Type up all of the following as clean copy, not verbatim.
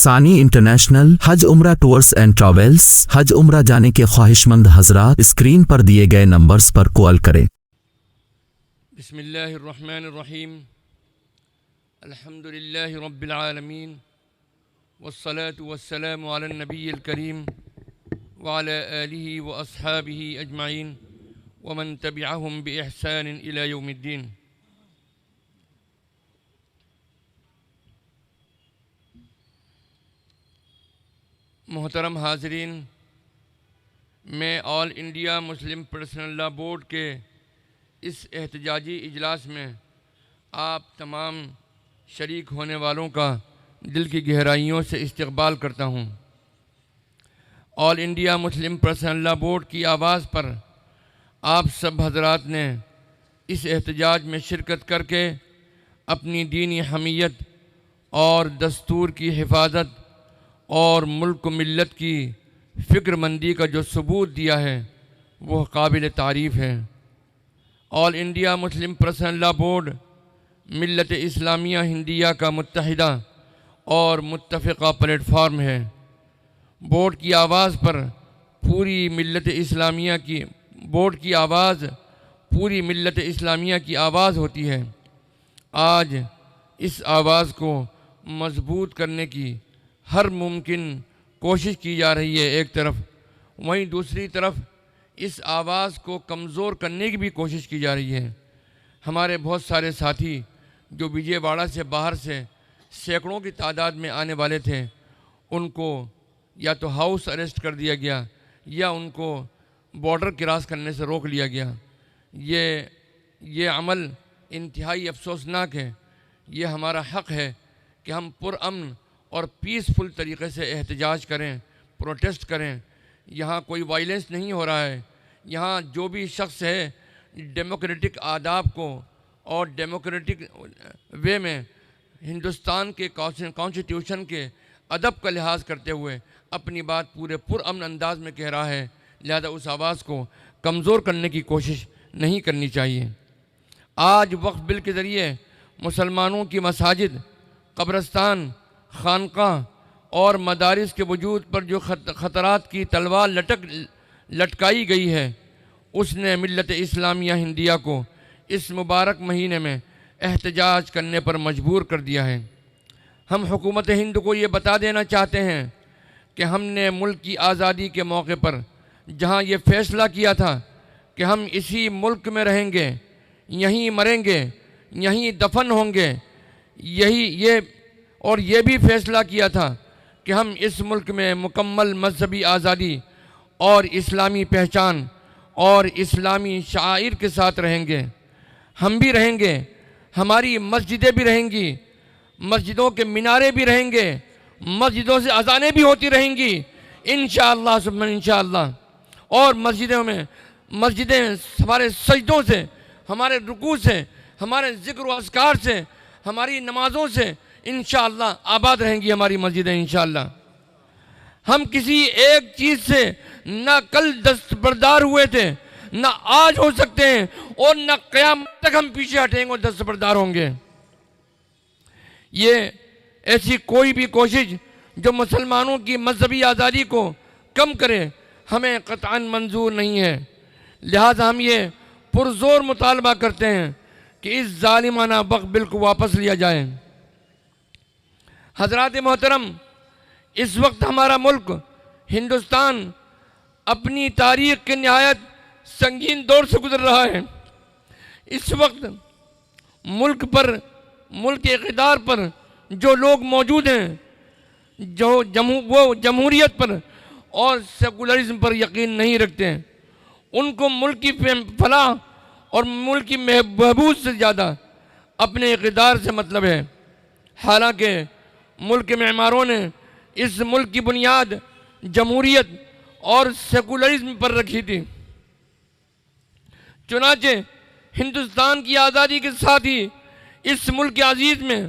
ثانی انٹرنیشنل حج عمرہ tours and travels حج عمرہ جانے کے خواہش مند حضرات اسکرین پر دیے گئے نمبرز پر کال کریں۔ بسم اللہ الرحمن الرحیم، الحمد للہ رب العالمین، والصلاة والسلام علی النبی الکریم وعلی آلہ واصحابہ اجمعین ومن تبعہم بإحسان الی یوم الدین۔ محترم حاضرین، میں آل انڈیا مسلم پرسنل لا بورڈ کے اس احتجاجی اجلاس میں آپ تمام شریک ہونے والوں کا دل کی گہرائیوں سے استقبال کرتا ہوں۔ آل انڈیا مسلم پرسنل لا بورڈ کی آواز پر آپ سب حضرات نے اس احتجاج میں شرکت کر کے اپنی دینی حمیت اور دستور کی حفاظت اور ملک و ملت کی فکر مندی کا جو ثبوت دیا ہے وہ قابل تعریف ہے۔ آل انڈیا مسلم پرسنل لا بورڈ ملت اسلامیہ ہندیہ کا متحدہ اور متفقہ پلیٹ فارم ہے۔ بورڈ کی آواز پر پوری ملت اسلامیہ کی بورڈ کی آواز پوری ملت اسلامیہ کی آواز ہوتی ہے۔ آج اس آواز کو مضبوط کرنے کی ہر ممکن کوشش کی جا رہی ہے ایک طرف، وہیں دوسری طرف اس آواز کو کمزور کرنے کی بھی کوشش کی جا رہی ہے۔ ہمارے بہت سارے ساتھی جو وجے واڑہ سے باہر سے سینکڑوں کی تعداد میں آنے والے تھے، ان کو یا تو ہاؤس اریسٹ کر دیا گیا یا ان کو بارڈر کراس کرنے سے روک لیا گیا۔ یہ عمل انتہائی افسوسناک ہے۔ یہ ہمارا حق ہے کہ ہم پرامن اور پیسفل طریقے سے احتجاج کریں، پروٹیسٹ کریں۔ یہاں کوئی وائلنس نہیں ہو رہا ہے۔ یہاں جو بھی شخص ہے ڈیموکریٹک آداب کو اور ڈیموکریٹک وے میں ہندوستان کے کانسٹیٹیوشن کے ادب کا لحاظ کرتے ہوئے اپنی بات پورے پرامن انداز میں کہہ رہا ہے، لہذا اس آواز کو کمزور کرنے کی کوشش نہیں کرنی چاہیے۔ آج وقف بل کے ذریعے مسلمانوں کی مساجد، قبرستان، خانقاہ اور مدارس کے وجود پر جو خطرات کی تلوار لٹکائی گئی ہے، اس نے ملت اسلامیہ ہندیہ کو اس مبارک مہینے میں احتجاج کرنے پر مجبور کر دیا ہے۔ ہم حکومت ہند کو یہ بتا دینا چاہتے ہیں کہ ہم نے ملک کی آزادی کے موقع پر جہاں یہ فیصلہ کیا تھا کہ ہم اسی ملک میں رہیں گے، یہیں مریں گے، یہیں دفن ہوں گے، اور یہ بھی فیصلہ کیا تھا کہ ہم اس ملک میں مکمل مذہبی آزادی اور اسلامی پہچان اور اسلامی شعائر کے ساتھ رہیں گے۔ ہم بھی رہیں گے، ہماری مسجدیں بھی رہیں گی، مسجدوں کے مینارے بھی رہیں گے، مسجدوں سے اذانیں بھی ہوتی رہیں گی انشاءاللہ ثم انشاءاللہ، اور مسجدیں ہمارے سجدوں سے، ہمارے رکوع سے، ہمارے ذکر و اذکار سے، ہماری نمازوں سے انشاءاللہ آباد رہیں گی ہماری مسجدیں انشاءاللہ۔ ہم کسی ایک چیز سے نہ کل دستبردار ہوئے تھے، نہ آج ہو سکتے ہیں، اور نہ قیامت تک ہم پیچھے ہٹیں گے اور دستبردار ہوں گے۔ یہ ایسی کوئی بھی کوشش جو مسلمانوں کی مذہبی آزادی کو کم کرے ہمیں قطعاً منظور نہیں ہے۔ لہٰذا ہم یہ پرزور مطالبہ کرتے ہیں کہ اس ظالمانہ وقف بل کو واپس لیا جائے۔ حضرات محترم، اس وقت ہمارا ملک ہندوستان اپنی تاریخ کے نہایت سنگین دور سے گزر رہا ہے۔ اس وقت ملک کے اقتدار پر جو لوگ موجود ہیں، وہ جمہوریت پر اور سیکولرزم پر یقین نہیں رکھتے ہیں۔ ان کو ملک کی فلاح اور ملک کی بہبود سے زیادہ اپنے اقتدار سے مطلب ہے۔ حالانکہ ملک کے معماروں نے اس ملک کی بنیاد جمہوریت اور سیکولرزم پر رکھی تھی۔ چنانچہ ہندوستان کی آزادی کے ساتھ ہی اس ملک عزیز میں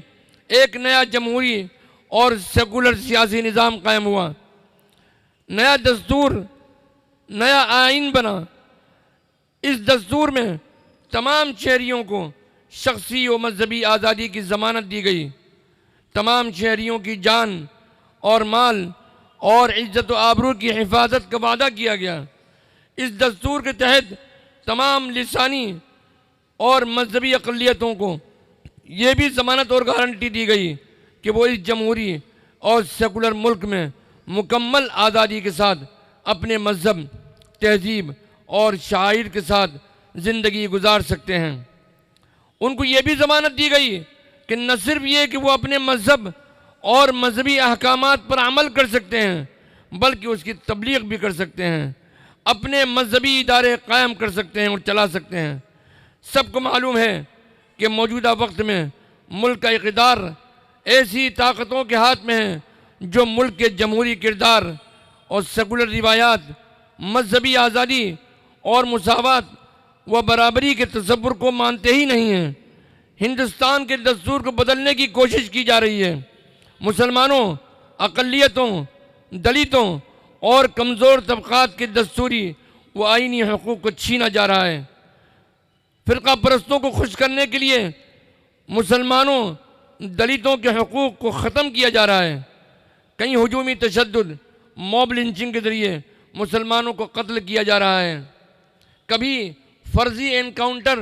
ایک نیا جمہوری اور سیکولر سیاسی نظام قائم ہوا، نیا دستور، نیا آئین بنا۔ اس دستور میں تمام شہریوں کو شخصی و مذہبی آزادی کی ضمانت دی گئی۔ تمام شہریوں کی جان اور مال اور عزت و آبرو کی حفاظت کا وعدہ کیا گیا۔ اس دستور کے تحت تمام لسانی اور مذہبی اقلیتوں کو یہ بھی ضمانت اور گارنٹی دی گئی کہ وہ اس جمہوری اور سیکولر ملک میں مکمل آزادی کے ساتھ اپنے مذہب، تہذیب اور شعائر کے ساتھ زندگی گزار سکتے ہیں۔ ان کو یہ بھی ضمانت دی گئی کہ نہ صرف یہ کہ وہ اپنے مذہب اور مذہبی احکامات پر عمل کر سکتے ہیں بلکہ اس کی تبلیغ بھی کر سکتے ہیں، اپنے مذہبی ادارے قائم کر سکتے ہیں اور چلا سکتے ہیں۔ سب کو معلوم ہے کہ موجودہ وقت میں ملک کا اقتدار ایسی طاقتوں کے ہاتھ میں ہے جو ملک کے جمہوری کردار اور سیکولر روایات، مذہبی آزادی اور مساوات و برابری کے تصور کو مانتے ہی نہیں ہیں۔ ہندوستان کے دستور کو بدلنے کی کوشش کی جا رہی ہے۔ مسلمانوں، اقلیتوں، دلتوں اور کمزور طبقات کے دستوری و آئینی حقوق کو چھینا جا رہا ہے۔ فرقہ پرستوں کو خوش کرنے کے لیے مسلمانوں، دلتوں کے حقوق کو ختم کیا جا رہا ہے۔ کہیں ہجومی تشدد، موب لنچنگ کے ذریعے مسلمانوں کو قتل کیا جا رہا ہے، کبھی فرضی انکاؤنٹر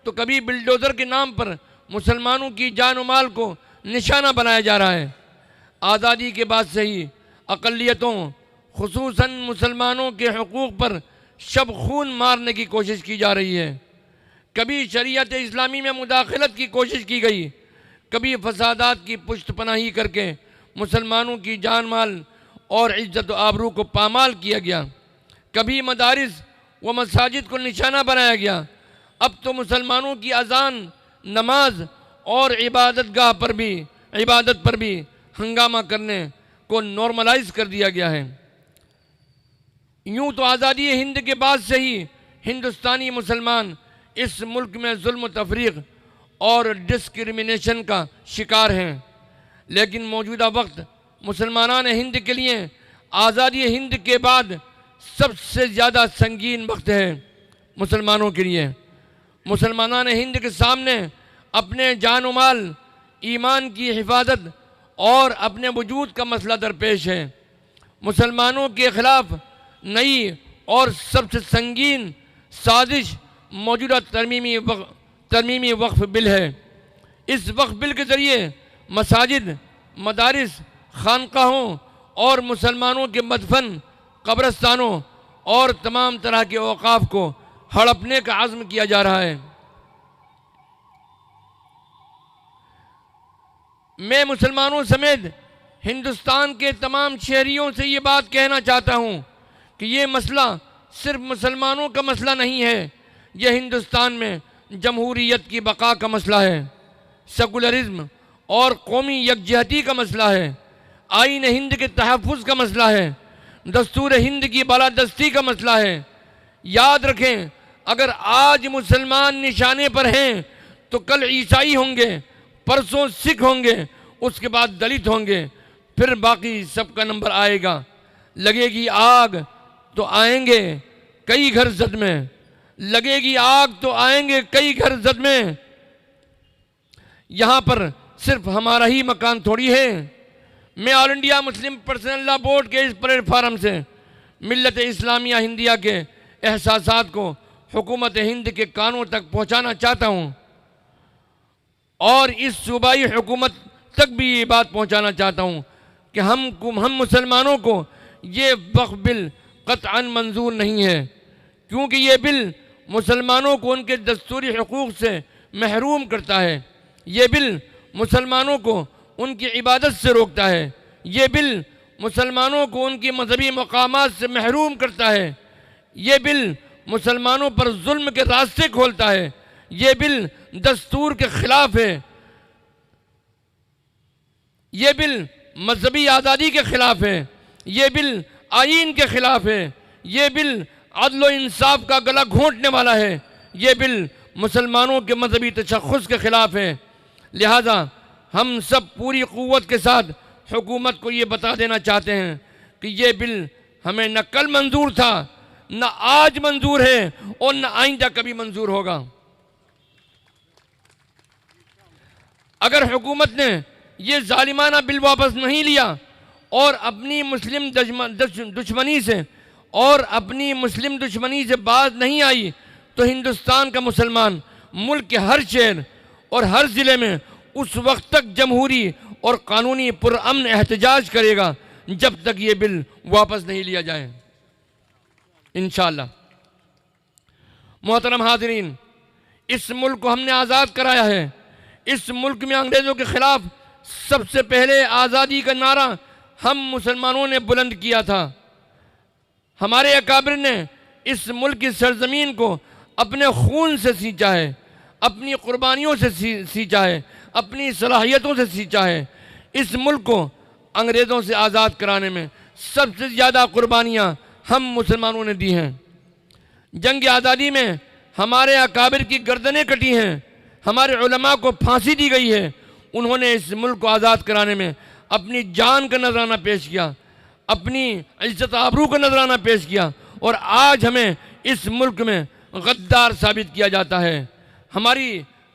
تو کبھی بلڈوزر کے نام پر مسلمانوں کی جان و مال کو نشانہ بنایا جا رہا ہے۔ آزادی کے بعد سے ہی اقلیتوں خصوصاً مسلمانوں کے حقوق پر شب خون مارنے کی کوشش کی جا رہی ہے۔ کبھی شریعت اسلامی میں مداخلت کی کوشش کی گئی، کبھی فسادات کی پشت پناہی کر کے مسلمانوں کی جان مال اور عزت و آبرو کو پامال کیا گیا، کبھی مدارس و مساجد کو نشانہ بنایا گیا۔ اب تو مسلمانوں کی اذان، نماز اور عبادت پر بھی ہنگامہ کرنے کو نارملائز کر دیا گیا ہے۔ یوں تو آزادی ہند کے بعد سے ہی ہندوستانی مسلمان اس ملک میں ظلم و تفریق اور ڈسکرمنیشن کا شکار ہیں، لیکن موجودہ وقت مسلمانان ہند کے لیے آزادی ہند کے بعد سب سے زیادہ سنگین وقت ہے۔ مسلمانوں کے لیے مسلمانان ہند کے سامنے اپنے جان و مال، ایمان کی حفاظت اور اپنے وجود کا مسئلہ درپیش ہے۔ مسلمانوں کے خلاف نئی اور سب سے سنگین سازش موجودہ ترمیمی وقف بل ہے۔ اس وقف بل کے ذریعے مساجد، مدارس، خانقاہوں اور مسلمانوں کے مدفن، قبرستانوں اور تمام طرح کے اوقاف کو ہڑپنے کا عزم کیا جا رہا ہے۔ میں مسلمانوں سمیت ہندوستان کے تمام شہریوں سے یہ بات کہنا چاہتا ہوں کہ یہ مسئلہ صرف مسلمانوں کا مسئلہ نہیں ہے، یہ ہندوستان میں جمہوریت کی بقا کا مسئلہ ہے، سیکولرزم اور قومی یکجہتی کا مسئلہ ہے، آئین ہند کے تحفظ کا مسئلہ ہے، دستور ہند کی بالادستی کا مسئلہ ہے۔ یاد رکھیں، اگر آج مسلمان نشانے پر ہیں تو کل عیسائی ہوں گے، پرسوں سکھ ہوں گے، اس کے بعد دلت ہوں گے، پھر باقی سب کا نمبر آئے گا۔ لگے گی آگ تو آئیں گے کئی گھر زد میں، لگے گی آگ تو آئیں گے کئی گھر زد میں۔ یہاں پر صرف ہمارا ہی مکان تھوڑی ہے۔ میں آل انڈیا مسلم پرسنل لا بورڈ کے اس پلیٹ فارم سے ملت اسلامیہ ہندیہ کے احساسات کو حکومت ہند کے کانوں تک پہنچانا چاہتا ہوں، اور اس صوبائی حکومت تک بھی یہ بات پہنچانا چاہتا ہوں کہ ہم مسلمانوں کو یہ وقف بل قطعاً منظور نہیں ہے، کیونکہ یہ بل مسلمانوں کو ان کے دستوری حقوق سے محروم کرتا ہے۔ یہ بل مسلمانوں کو ان کی عبادت سے روکتا ہے۔ یہ بل مسلمانوں کو ان کی مذہبی مقامات سے محروم کرتا ہے۔ یہ بل مسلمانوں پر ظلم کے راستے کھولتا ہے۔ یہ بل دستور کے خلاف ہے۔ یہ بل مذہبی آزادی کے خلاف ہے۔ یہ بل آئین کے خلاف ہے۔ یہ بل عدل و انصاف کا گلا گھونٹنے والا ہے۔ یہ بل مسلمانوں کے مذہبی تشخص کے خلاف ہے۔ لہذا ہم سب پوری قوت کے ساتھ حکومت کو یہ بتا دینا چاہتے ہیں کہ یہ بل ہمیں نہ کل منظور تھا، نہ آج منظور ہے، اور نہ آئندہ کبھی منظور ہوگا۔ اگر حکومت نے یہ ظالمانہ بل واپس نہیں لیا اور اپنی مسلم دشمنی سے باز نہیں آئی تو ہندوستان کا مسلمان ملک کے ہر شہر اور ہر ضلع میں اس وقت تک جمہوری اور قانونی پرامن احتجاج کرے گا جب تک یہ بل واپس نہیں لیا جائے انشاءاللہ۔ محترم حاضرین، اس ملک کو ہم نے آزاد کرایا ہے۔ اس ملک میں انگریزوں کے خلاف سب سے پہلے آزادی کا نعرہ ہم مسلمانوں نے بلند کیا تھا۔ ہمارے اکابر نے اس ملک کی سرزمین کو اپنے خون سے سینچا ہے، اپنی قربانیوں سے سینچا ہے، اپنی صلاحیتوں سے سینچا ہے۔ اس ملک کو انگریزوں سے آزاد کرانے میں سب سے زیادہ قربانیاں ہم مسلمانوں نے دی ہیں۔ جنگ آزادی میں ہمارے اکابر کی گردنیں کٹی ہیں، ہمارے علماء کو پھانسی دی گئی ہے۔ انہوں نے اس ملک کو آزاد کرانے میں اپنی جان کا نذرانہ پیش کیا، اپنی عزت آبرو کا نذرانہ پیش کیا، اور آج ہمیں اس ملک میں غدار ثابت کیا جاتا ہے۔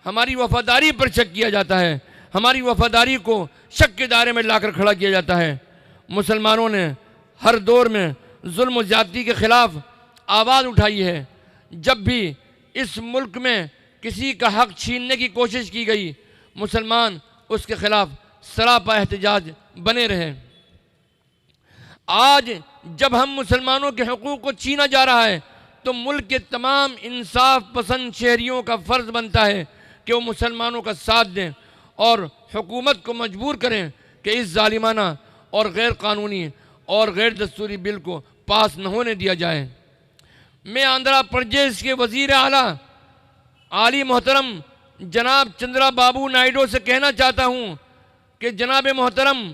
ہماری وفاداری پر شک کیا جاتا ہے، ہماری وفاداری کو شک کے دائرے میں لا کر کھڑا کیا جاتا ہے۔ مسلمانوں نے ہر دور میں ظلم و زیادتی کے خلاف آواز اٹھائی ہے۔ جب بھی اس ملک میں کسی کا حق چھیننے کی کوشش کی گئی، مسلمان اس کے خلاف سراپا احتجاج بنے رہے۔ آج جب ہم مسلمانوں کے حقوق کو چھینا جا رہا ہے تو ملک کے تمام انصاف پسند شہریوں کا فرض بنتا ہے کہ وہ مسلمانوں کا ساتھ دیں اور حکومت کو مجبور کریں کہ اس ظالمانہ اور غیر قانونی اور غیر دستوری بل کو پاس نہ ہونے دیا جائے۔ میں آندھرا پردیش کے وزیر اعلیٰ عالی محترم جناب چندرا بابو نائیڈو سے کہنا چاہتا ہوں کہ جناب محترم،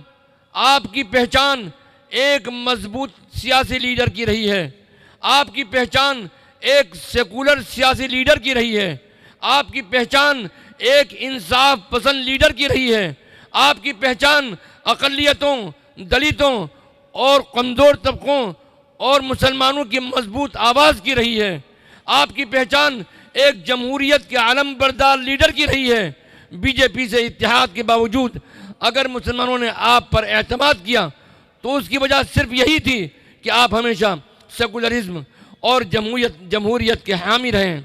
آپ کی پہچان ایک مضبوط سیاسی لیڈر کی رہی ہے، آپ کی پہچان ایک سیکولر سیاسی لیڈر کی رہی ہے، آپ کی پہچان ایک انصاف پسند لیڈر کی رہی ہے، آپ کی پہچان اقلیتوں، دلتوں اور کمزور طبقوں اور مسلمانوں کی مضبوط آواز کی رہی ہے، آپ کی پہچان ایک جمہوریت کے علم بردار لیڈر کی رہی ہے۔ بی جے پی سے اتحاد کے باوجود اگر مسلمانوں نے آپ پر اعتماد کیا تو اس کی وجہ صرف یہی تھی کہ آپ ہمیشہ سیکولرزم اور جمہوریت کے حامی رہیں۔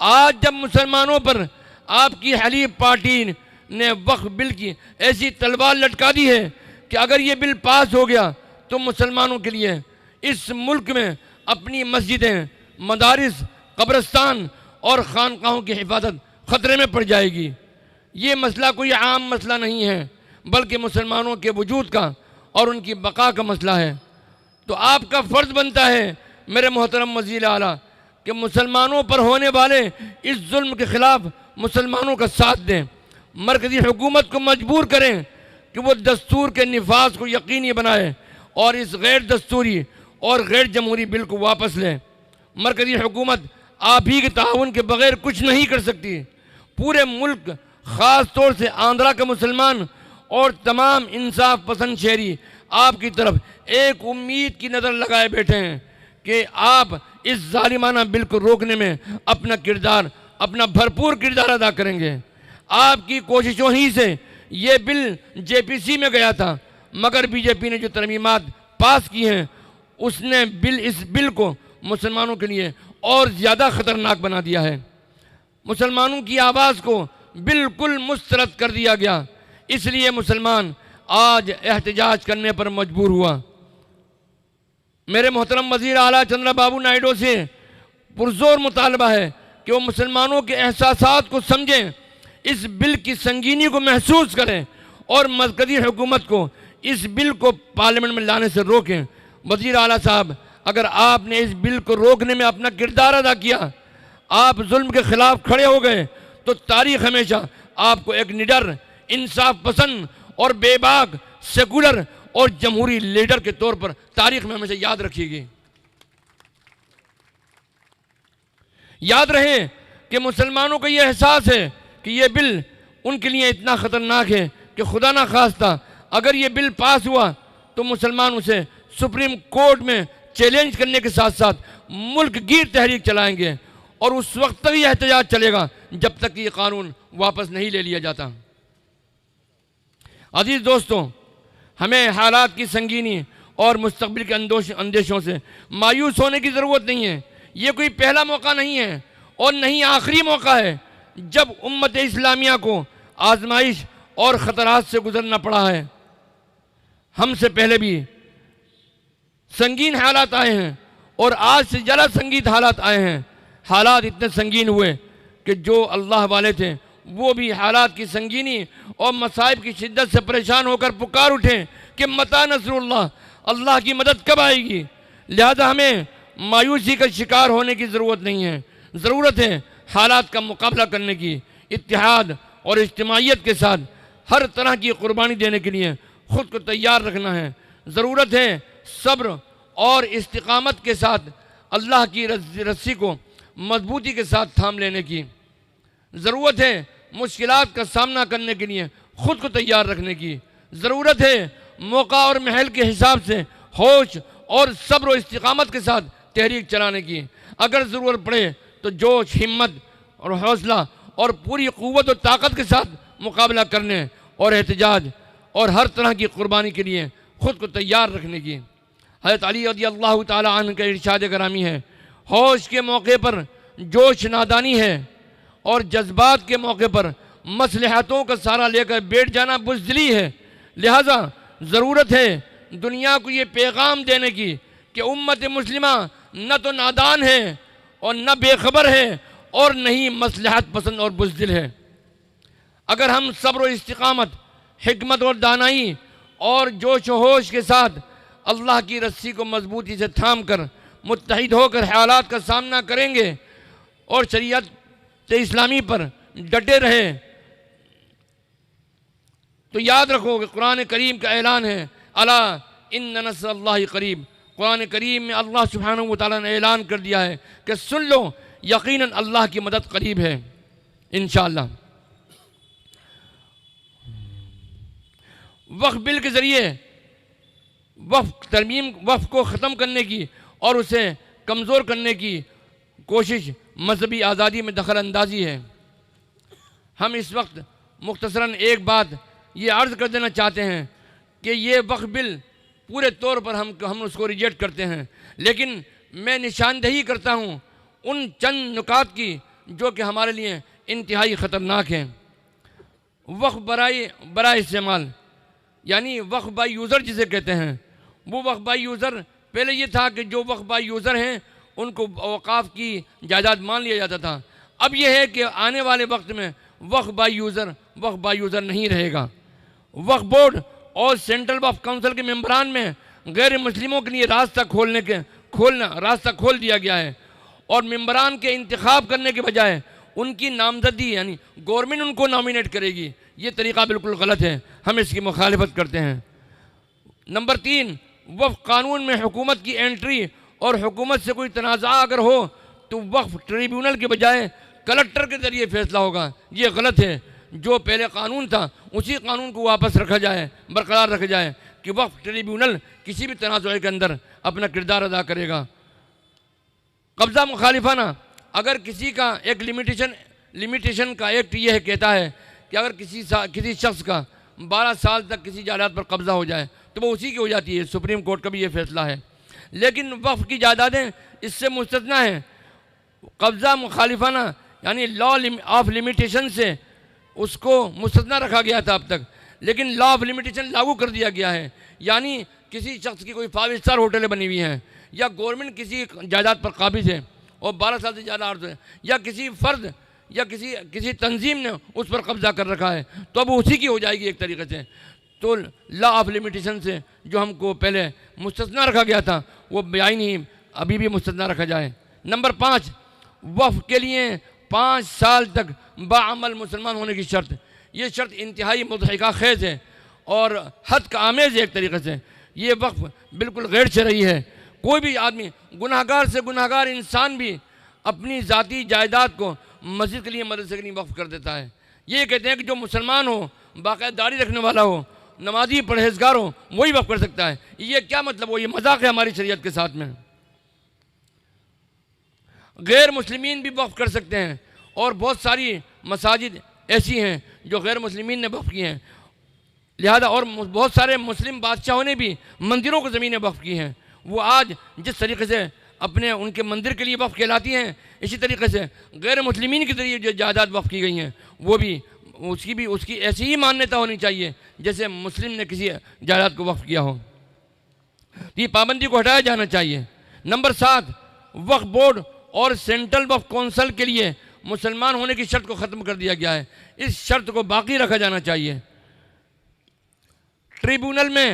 آج جب مسلمانوں پر آپ کی حلیف پارٹی نے وقف بل کی ایسی تلوار لٹکا دی ہے کہ اگر یہ بل پاس ہو گیا تو مسلمانوں کے لیے اس ملک میں اپنی مسجدیں، مدارس، قبرستان اور خانقاہوں کی حفاظت خطرے میں پڑ جائے گی۔ یہ مسئلہ کوئی عام مسئلہ نہیں ہے بلکہ مسلمانوں کے وجود کا اور ان کی بقا کا مسئلہ ہے۔ تو آپ کا فرض بنتا ہے میرے محترم وزیر اعلیٰ کہ مسلمانوں پر ہونے والے اس ظلم کے خلاف مسلمانوں کا ساتھ دیں، مرکزی حکومت کو مجبور کریں کہ وہ دستور کے نفاذ کو یقینی بنائے اور اس غیر دستوری اور غیر جمہوری بل کو واپس لیں۔ مرکزی حکومت آپ ہی کے تعاون کے بغیر کچھ نہیں کر سکتی۔ پورے ملک، خاص طور سے آندھرا کا مسلمان اور تمام انصاف پسند شہری آپ کی طرف ایک امید کی نظر لگائے بیٹھے ہیں کہ آپ اس ظالمانہ بل کو روکنے میں اپنا بھرپور کردار ادا کریں گے۔ آپ کی کوششوں ہی سے یہ بل جے پی سی میں گیا تھا، مگر بی جے پی نے جو ترمیمات پاس کی ہیں اس نے اس بل کو مسلمانوں کے لیے اور زیادہ خطرناک بنا دیا ہے۔ مسلمانوں کی آواز کو بالکل مسترد کر دیا گیا، اس لیے مسلمان آج احتجاج کرنے پر مجبور ہوا۔ میرے محترم وزیر اعلیٰ چندرا بابو نائیڈو سے پرزور مطالبہ ہے کہ وہ مسلمانوں کے احساسات کو سمجھیں، اس بل کی سنگینی کو محسوس کریں اور مرکزی حکومت کو اس بل کو پارلیمنٹ میں لانے سے روکیں۔ وزیر اعلیٰ صاحب، اگر آپ نے اس بل کو روکنے میں اپنا کردار ادا کیا، آپ ظلم کے خلاف کھڑے ہو گئے، تو تاریخ ہمیشہ آپ کو ایک نڈر، انصاف پسند اور بے باک سیکولر اور جمہوری لیڈر کے طور پر تاریخ میں ہمیشہ یاد رکھے گی۔ یاد رہے کہ مسلمانوں کا یہ احساس ہے کہ یہ بل ان کے لیے اتنا خطرناک ہے کہ خدا نہ خواستہ اگر یہ بل پاس ہوا تو مسلمان اسے سپریم کورٹ میں چیلنج کرنے کے ساتھ ساتھ ملک گیر تحریک چلائیں گے، اور اس وقت تک یہ احتجاج چلے گا جب تک کہ یہ قانون واپس نہیں لے لیا جاتا۔ عزیز دوستوں، ہمیں حالات کی سنگینی اور مستقبل کے اندیشوں سے مایوس ہونے کی ضرورت نہیں ہے۔ یہ کوئی پہلا موقع نہیں ہے اور نہیں آخری موقع ہے جب امت اسلامیہ کو آزمائش اور خطرات سے گزرنا پڑا ہے۔ ہم سے پہلے بھی سنگین حالات آئے ہیں اور آج سے زیادہ سنگین حالات آئے ہیں۔ حالات اتنے سنگین ہوئے کہ جو اللہ والے تھے وہ بھی حالات کی سنگینی اور مصائب کی شدت سے پریشان ہو کر پکار اٹھیں کہ متی نصر اللہ، اللہ کی مدد کب آئے گی۔ لہذا ہمیں مایوسی کا شکار ہونے کی ضرورت نہیں ہے، ضرورت ہے حالات کا مقابلہ کرنے کی، اتحاد اور اجتماعیت کے ساتھ ہر طرح کی قربانی دینے کے لیے خود کو تیار رکھنا ہے۔ ضرورت ہے صبر اور استقامت کے ساتھ اللہ کی رسی کو مضبوطی کے ساتھ تھام لینے کی۔ ضرورت ہے مشکلات کا سامنا کرنے کے لیے خود کو تیار رکھنے کی۔ ضرورت ہے موقع اور محل کے حساب سے ہوش اور صبر و استقامت کے ساتھ تحریک چلانے کی۔ اگر ضرورت پڑے تو جوش، ہمت اور حوصلہ اور پوری قوت و طاقت کے ساتھ مقابلہ کرنے اور احتجاج اور ہر طرح کی قربانی کے لیے خود کو تیار رکھنے کی۔ حضرت علی رضی اللہ تعالی عنہ کا ارشاد گرامی ہے، ہوش کے موقع پر جوش نادانی ہے اور جذبات کے موقع پر مصلحتوں کا سہارا لے کر بیٹھ جانا بزدلی ہے۔ لہذا ضرورت ہے دنیا کو یہ پیغام دینے کی کہ امت مسلمہ نہ تو نادان ہے اور نہ بے خبر ہے اور نہ ہی مصلحت پسند اور بزدل ہے۔ اگر ہم صبر و استقامت، حکمت اور دانائی اور جوش و ہوش کے ساتھ اللہ کی رسی کو مضبوطی سے تھام کر متحد ہو کر حالات کا سامنا کریں گے اور شریعت اسلامی پر ڈٹے رہے تو یاد رکھو کہ قرآن کریم کا اعلان ہے، الا ان نصر اللہ قریب۔ قرآن کریم میں اللہ سبحانہ و تعالیٰ نے اعلان کر دیا ہے کہ سن لو، یقیناً اللہ کی مدد قریب ہے انشاءاللہ۔ وقف بل کے ذریعے وقف کو ختم کرنے کی اور اسے کمزور کرنے کی کوشش مذہبی آزادی میں دخل اندازی ہے۔ ہم اس وقت مختصراً ایک بات یہ عرض کر دینا چاہتے ہیں کہ یہ وقف بل پورے طور پر ہم اس کو ریجیکٹ کرتے ہیں، لیکن میں نشاندہی کرتا ہوں ان چند نکات کی جو کہ ہمارے لیے انتہائی خطرناک ہیں۔ وقف برائے استعمال یعنی وقف بائی یوزر جسے کہتے ہیں، وہ وقف بائی یوزر پہلے یہ تھا کہ جو وقف بائی یوزر ہیں ان کو اوقاف کی جائیداد مان لیا جاتا تھا۔ اب یہ ہے کہ آنے والے وقت میں وقف بائی یوزر نہیں رہے گا۔ وقف بورڈ اور سینٹرل وقف کونسل کے ممبران میں غیر مسلموں کے لیے راستہ کھول دیا گیا ہے اور ممبران کے انتخاب کرنے کے بجائے ان کی نامزدگی یعنی گورنمنٹ ان کو نامینیٹ کرے گی۔ یہ طریقہ بالکل غلط ہے، ہم اس کی مخالفت کرتے ہیں۔ نمبر 3، وقف قانون میں حکومت کی انٹری اور حکومت سے کوئی تنازع اگر ہو تو وقف ٹریبیونل کے بجائے کلکٹر کے ذریعے فیصلہ ہوگا۔ یہ غلط ہے۔ جو پہلے قانون تھا اسی قانون کو واپس برقرار رکھا جائے کہ وقف ٹریبیونل کسی بھی تنازع کے اندر اپنا کردار ادا کرے گا۔ قبضہ مخالفانہ، اگر کسی کا ایک لمیٹیشن کا ایکٹ یہ کہتا ہے کہ اگر کسی شخص کا 12 سال تک کسی جائیداد پر قبضہ ہو جائے تو وہ اسی کی ہو جاتی ہے، سپریم کورٹ کا بھی یہ فیصلہ ہے۔ لیکن وقف کی جائیدادیں اس سے مستثنیٰ ہیں۔ قبضہ مخالفانہ یعنی لا آف لمیٹیشن سے اس کو مستثنیٰ رکھا گیا تھا اب تک، لیکن لا آف لمیٹیشن لاگو کر دیا گیا ہے۔ یعنی کسی شخص کی کوئی 5 اسٹار ہوٹلیں بنی ہوئی ہیں یا گورنمنٹ کسی جائیداد پر قابض ہے اور 12 سال سے زیادہ عرض ہے، یا کسی فرد یا کسی تنظیم نے اس پر قبضہ کر رکھا ہے تو اب اسی کی ہو جائے گی ایک طریقے سے۔ تو لا آف لمیٹیشن سے جو ہم کو پہلے مستثنیٰ رکھا گیا تھا وہ بیائی ابھی بھی مستثنیٰ رکھا جائے۔ نمبر 5، وقف کے لیے 5 سال تک باعمل مسلمان ہونے کی شرط۔ یہ شرط انتہائی مضحکہ خیز ہے اور حد کا آمیز ہے ایک طریقے سے۔ یہ وقف بالکل غیر شرعی ہے۔ کوئی بھی آدمی گناہگار سے گناہگار انسان بھی اپنی ذاتی جائیداد کو مسجد کے لیے مدرسے کے لیے وقف کر دیتا ہے۔ یہ کہتے ہیں کہ جو مسلمان ہو، باقاعدہ داڑھی رکھنے والا ہو، نمازی پرہیزگار ہو، وہی وقف کر سکتا ہے۔ یہ کیا مطلب ہو؟ یہ مذاق ہے ہماری شریعت کے ساتھ میں۔ غیر مسلمین بھی وقف کر سکتے ہیں اور بہت ساری مساجد ایسی ہیں جو غیر مسلمین نے وقف کی ہیں، لہذا اور بہت سارے مسلم بادشاہوں نے بھی مندروں کو زمینیں وقف کی ہیں، وہ آج جس طریقے سے اپنے ان کے مندر کے لیے وقف کہلاتی ہیں، اسی طریقے سے غیر مسلمین کے ذریعے جو جائیداد وقف کی گئی ہیں وہ بھی اس کی ایسی ہی مانیتا ہونی چاہیے جیسے مسلم نے کسی جائیداد کو وقف کیا ہو۔ یہ پابندی کو ہٹایا جانا چاہیے۔ نمبر 7، وقف بورڈ اور سینٹرل وقف کونسل کے لیے مسلمان ہونے کی شرط کو ختم کر دیا گیا ہے، اس شرط کو باقی رکھا جانا چاہیے۔ ٹریبونل میں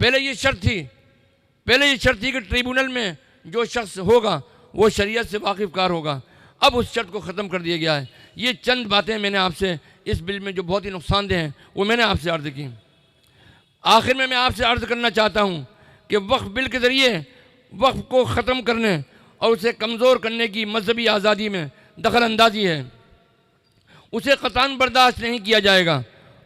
پہلے یہ شرط تھی کہ ٹریبونل میں جو شخص ہوگا وہ شریعت سے واقف کار ہوگا، اب اس شرط کو ختم کر دیا گیا ہے۔ یہ چند باتیں میں نے آپ سے اس بل میں جو بہت ہی نقصان دہ ہیں وہ میں نے آپ سے عرض کی۔ آخر میں آپ سے عرض کرنا چاہتا ہوں کہ وقف بل کے ذریعے وقف کو ختم کرنے اور اسے کمزور کرنے کی مذہبی آزادی میں دخل اندازی ہے، اسے قطعاً برداشت نہیں کیا جائے گا۔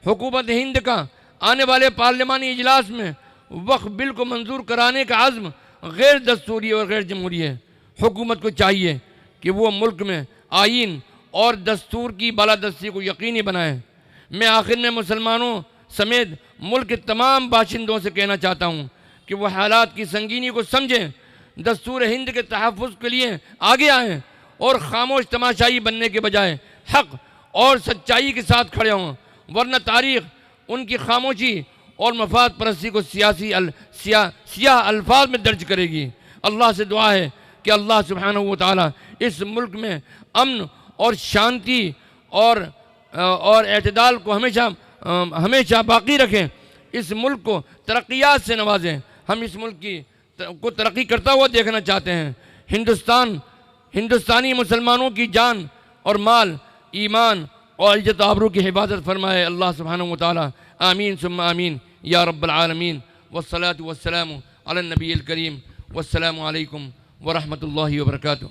حکومت ہند کا آنے والے پارلیمانی اجلاس میں وقف بل کو منظور کرانے کا عزم غیر دستوری اور غیر جمہوری ہے۔ حکومت کو چاہیے کہ وہ ملک میں آئین اور دستور کی بالادستی کو یقینی بنائے۔ میں آخر میں مسلمانوں سمیت ملک کے تمام باشندوں سے کہنا چاہتا ہوں کہ وہ حالات کی سنگینی کو سمجھیں، دستور ہند کے تحفظ کے لیے آگے آئیں اور خاموش تماشائی بننے کے بجائے حق اور سچائی کے ساتھ کھڑے ہوں، ورنہ تاریخ ان کی خاموشی اور مفاد پرستی کو سیاہ الفاظ میں درج کرے گی۔ اللہ سے دعا ہے کہ اللہ سبحانہ و تعالی اس ملک میں امن اور شانتی اور اعتدال کو ہمیشہ باقی رکھیں، اس ملک کو ترقیات سے نوازیں۔ ہم اس ملک کو ترقی کرتا ہوا دیکھنا چاہتے ہیں۔ ہندوستانی مسلمانوں کی جان اور مال، ایمان اور عزت آبرو کی حفاظت فرمائے اللہ سبحانہ و تعالی۔ آمین ثم آمین یا رب العالمین، والصلاة والسلام علی النبی الکریم، والسلام علیکم ورحمۃ اللہ وبرکاتہ۔